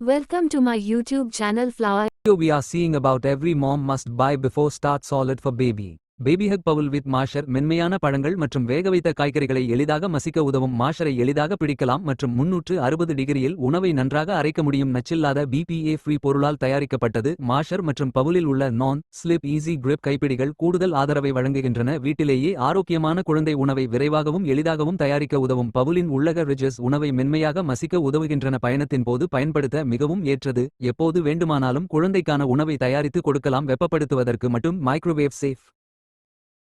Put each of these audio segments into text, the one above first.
Welcome to my YouTube channel Flower. Video we are seeing about every mom must buy before start solid for baby. Baby Hug Bowl with Masher மென்மையான பழங்கள் மற்றும் வேகவைத்த காய்கறிகளை எளிதாக மசிக்க உதவும் மாஷரை எளிதாக பிடிக்கலாம் மற்றும் 360 டிகிரியில் உணவை நன்றாக அரைக்க முடியும். நச்சில்லாத BPA ஃப்ரீ பொருளால் தயாரிக்கப்பட்டது. மாஷர் மற்றும் பவுலில் உள்ள நான் ஸ்லிப் ஈஸி கிரிப் கைப்பிடிகள் கூடுதல் ஆதரவை வழங்குகின்றன. வீட்டிலேயே ஆரோக்கியமான குழந்தை உணவை விரைவாகவும் எளிதாகவும் தயாரிக்க உதவும். பவுலின் உள்ளக ரிட்ஜஸ் உணவை மென்மையாக மசிக்க உதவுகின்றன. பயணத்தின் போது பயன்படுத்த மிகவும் ஏற்றது. எப்போது வேண்டுமானாலும் குழந்தைக்கான உணவை தயாரித்து கொடுக்கலாம். வெப்பப்படுத்துவதற்கு மட்டும் மைக்ரோவேவ் சேஃப்.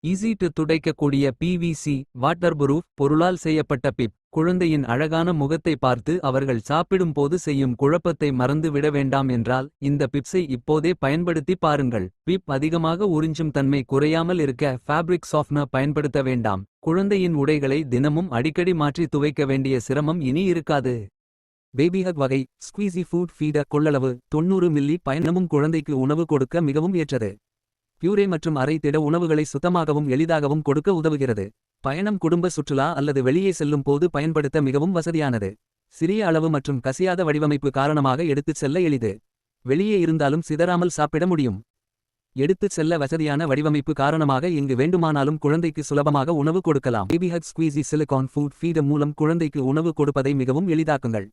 ஈஸி டு துடைக்கக்கூடிய PVC வாட்டர்புரூஃப் பொருளால் செய்யப்பட்ட பிப். குழந்தையின் அழகான முகத்தை பார்த்து அவர்கள் சாப்பிடும் போது செய்யும் குழப்பத்தை மறந்து விட வேண்டாம் என்றால் இந்த பிப்ஸை இப்போதே பயன்படுத்தி பாருங்கள். பிப் அதிகமாக உறிஞ்சும் தன்மை குறையாமல் இருக்க ஃபேப்ரிக் சாஃப்ட்னர் பயன்படுத்த வேண்டாம். குழந்தையின் உடைகளை தினமும் அடிக்கடி மாற்றி துவைக்க வேண்டிய சிரமம் இனி இருக்காது. பேபி ஹக் வகை ஸ்குவீசி ஃபுட் ஃபீடர் கொள்ளளவு 90 மில்லி. பயணமும் குழந்தைக்கு உணவு கொடுக்க மிகவும் ஏற்றது. பியூரே மற்றும் அரை திட உணவுகளை சுத்தமாகவும் எளிதாகவும் கொடுக்க உதவுகிறது. பயணம் குடும்ப சுற்றுலா அல்லது வெளியே செல்லும் போது பயன்படுத்த மிகவும் வசதியானது. சிறிய அளவு மற்றும் கசியாத வடிவமைப்பு காரணமாக எடுத்துச் செல்ல எளிது. வெளியே இருந்தாலும் சிதறாமல் சாப்பிட முடியும். எடுத்துச் செல்ல வசதியான வடிவமைப்பு காரணமாக எங்கு வேண்டுமானாலும் குழந்தைக்கு சுலபமாக உணவு கொடுக்கலாம். Baby hug squeezy silicone food feeder மூலம் குழந்தைக்கு உணவு கொடுப்பதை மிகவும் எளிதாக்குங்கள்.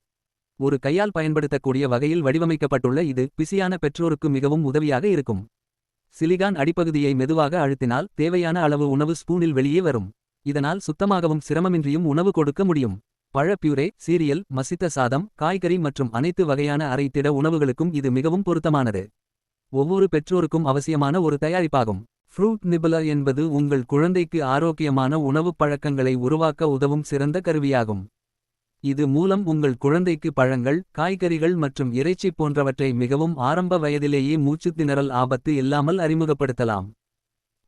ஒரு கையால் பயன்படுத்தக்கூடிய வகையில் வடிவமைக்கப்பட்டுள்ள இது பிஸியான பெற்றோருக்கு மிகவும் உதவியாக இருக்கும். சிலிகான் அடிப்பகுதியை மெதுவாக அழுத்தினால் தேவையான அளவு உணவு ஸ்பூனில் வெளியே வரும். இதனால் சுத்தமாகவும் சிரமமின்றியும் உணவு கொடுக்க முடியும். பழ பியூரே, சீரியல், மசித்த சாதம், காய்கறி மற்றும் அனைத்து வகையான அரை திட உணவுகளுக்கும் இது மிகவும் பொருத்தமானது. ஒவ்வொரு பெற்றோருக்கும் அவசியமான ஒரு தயாரிப்பாகும். ஃப்ரூட் நிபுலர் என்பது உங்கள் குழந்தைக்கு ஆரோக்கியமான உணவுப் பழக்கங்களை உருவாக்க உதவும் சிறந்த கருவியாகும். இது மூலம் உங்கள் குழந்தைக்கு பழங்கள், காய்கறிகள் மற்றும் இறைச்சி போன்றவற்றை மிகவும் ஆரம்ப வயதிலேயே மூச்சுத்திணறல் ஆபத்து இல்லாமல் அறிமுகப்படுத்தலாம்.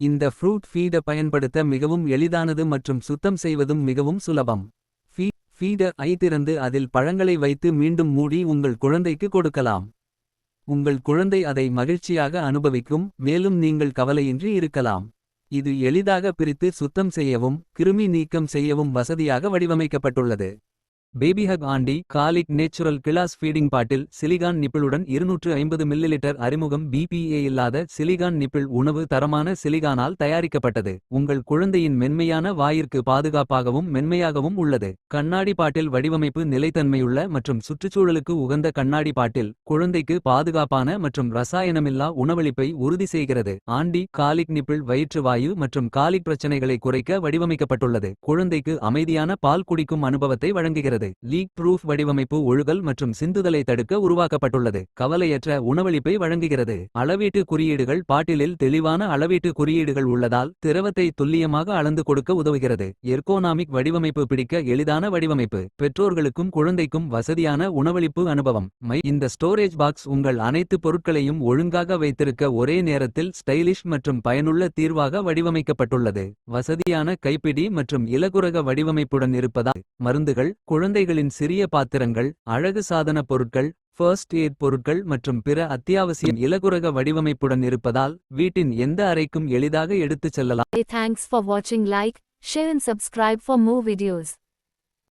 இந்த ஃப்ரூட் ஃபீடர் பயன்படுத்த மிகவும் எளிதானது மற்றும் சுத்தம் செய்வதும் மிகவும் சுலபம். ஃபீடர் ஐ திறந்து அதில் பழங்களை வைத்து மீண்டும் மூடி உங்கள் குழந்தைக்கு கொடுக்கலாம். உங்கள் குழந்தை அதை மகிழ்ச்சியாக அனுபவிக்கும், மேலும் நீங்கள் கவலையின்றி இருக்கலாம். இது எளிதாக பிரித்து சுத்தம் செய்யவும் கிருமி நீக்கம் செய்யவும் வசதியாக வடிவமைக்கப்பட்டுள்ளது. Baby hug anti colic natural glass feeding bottle silicone நிப்பிளுடன் 250 மில்லிலிட்டர். அறிமுகம் BPA இல்லாத சிலிகான் நிப்பிள் உணவு தரமான சிலிகானால் தயாரிக்கப்பட்டது. உங்கள் குழந்தையின் மென்மையான வாயிற்கு பாதுகாப்பாகவும் மென்மையாகவும் உள்ளது. கண்ணாடி பாட்டில் வடிவமைப்பு நிலைத்தன்மையுள்ள மற்றும் சுற்றுச்சூழலுக்கு உகந்த கண்ணாடி பாட்டில் குழந்தைக்கு பாதுகாப்பான மற்றும் ரசாயனமில்லா உணவளிப்பை உறுதி செய்கிறது. ஆண்டி காலிக் நிப்பிள் வயிற்று வாயு மற்றும் காலிக் பிரச்சனைகளை குறைக்க வடிவமைக்கப்பட்டுள்ளது. குழந்தைக்கு அமைதியான பால் குடிக்கும் அனுபவத்தை வழங்குகிறது. லீக் ப்ரூஃப் வடிவமைப்பு ஒழுகல் மற்றும் சிந்துதலை தடுக்க உருவாக்கப்பட்டுள்ளது. கவலையற்ற உணவளிப்பை வழங்குகிறது. அளவீட்டு குறியீடுகள் பாட்டிலில் தெளிவான அளவீட்டு குறியீடுகள் உள்ளதால் திரவத்தை துல்லியமாக அளந்து கொடுக்க உதவுகிறது. எர்கோனாமிக் வடிவமைப்பு பிடிக்க எளிதான வடிவமைப்பு. பெற்றோர்களுக்கும் குழந்தைக்கும் வசதியான உணவளிப்பு அனுபவம். இந்த ஸ்டோரேஜ் பாக்ஸ் உங்கள் அனைத்து பொருட்களையும் ஒழுங்காக வைத்திருக்க ஒரே நேரத்தில் ஸ்டைலிஷ் மற்றும் பயனுள்ள தீர்வாக வடிவமைக்கப்பட்டுள்ளது. வசதியான கைப்பிடி மற்றும் இலகுரக வடிவமைப்புடன் இருப்பதால் மருந்துகள், குழந்தைகளின் சிறிய பாத்திரங்கள், அழகு சாதன பொருட்கள், ஃபர்ஸ்ட் எய்ட் பொருட்கள் மற்றும் பிற அத்தியாவசியம் இலகுரக வடிவமைப்புடன் இருப்பதால் வீட்டின் எந்த அறைக்கும் எளிதாக எடுத்துச் செல்லலாம். Thanks for watching. Like, share and subscribe for more videos.